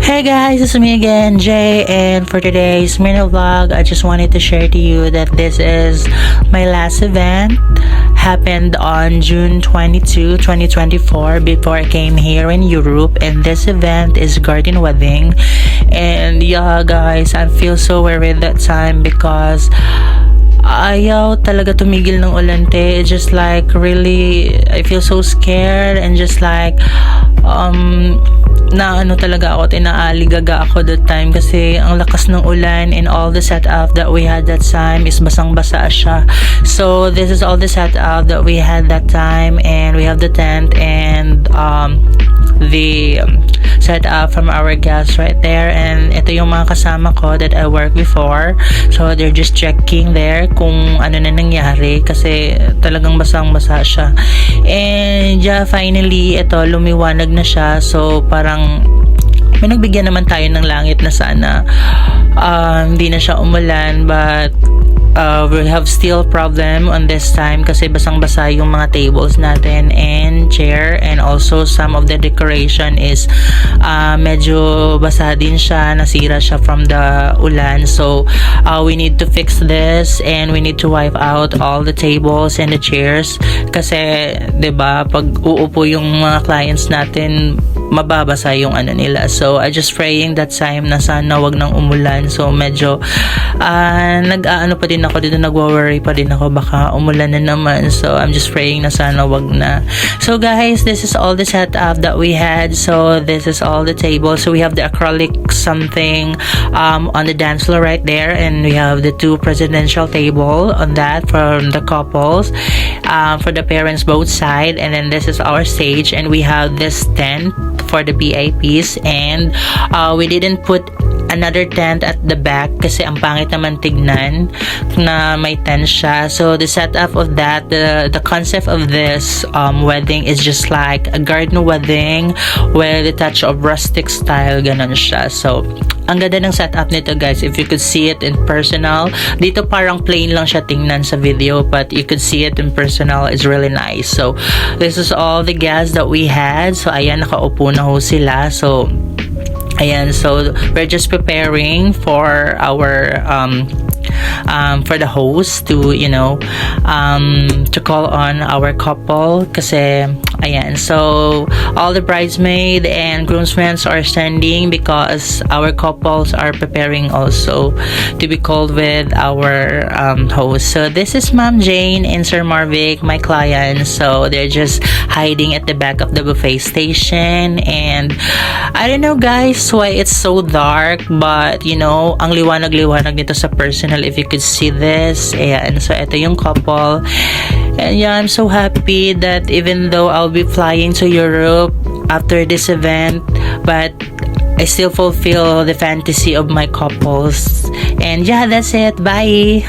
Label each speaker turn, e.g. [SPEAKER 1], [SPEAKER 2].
[SPEAKER 1] Hey guys, it's me again, Jay, and for today's mini vlog, I just wanted to share to you that this is my last event. Happened on June 22, 2024 before I came here in Europe, and this event is garden wedding. And yeah guys, I feel so worried that time because ayaw talaga tumigil ng ulante. Just like really, I feel so scared and just like na ano talaga ako, tinaaligaga ako that time kasi ang lakas ng ulan and all the setup that we had that time is basang-basa siya. So this is all the setup that we had that time, and we have the tent and the setup from our guests right there, and ito yung mga kasama ko that I worked before. So they're just checking there kung ano na nangyari kasi talagang basang-basa siya. And yeah, finally ito lumiwanag na siya. So parang may nagbigyan naman tayo ng langit na sana hindi na siya umulan, but we have still problem on this time kasi basang-basa yung mga tables natin and chair, and also some of the decoration is medyo basa din siya, nasira siya from the ulan. So we need to fix this and we need to wipe out all the tables and the chairs kasi 'di ba pag uupo yung mga clients natin mababasa yung ano nila. So I just praying that time na sana wag nang umulan. So medyo nag-aano pa din ako dito, nagwo-worry pa din ako baka umulan na naman. So I'm just praying na sana wag na. So guys, this is all the setup that we had. So this is all the tables. So we have the acrylic something on the dance floor right there, and we have the two presidential table on that from the couples, for the parents both side, and then this is our stage, and we have this tent for the VIPs, and we didn't put another tent at the back kasi ang pangit naman tignan na may tent siya. So the setup of that, the concept of this wedding is just like a garden wedding with a touch of rustic style, ganon siya. So ang ganda ng setup nito guys, if you could see it in personal. Dito parang plain lang siya tingnan sa video, but you could see it in personal, it's really nice. So this is all the guests that we had. So ayan, nakaupo na ho sila. So ayan, so we're just preparing for our for the host to to call on our couple kasi ayan, so all the bridesmaid and groomsmen are standing because our couples are preparing also to be called with our host. So this is Ma'am Jane and Sir Marvic, my clients. So they're just hiding at the back of the buffet station, and I don't know guys why it's so dark, but ang liwanag-liwanag nito sa personal if you could see this. Ayan, so ito yung couple. And yeah, I'm so happy that even though I'll be flying to Europe after this event, but I still fulfill the fantasy of my couples. And yeah, that's it. Bye!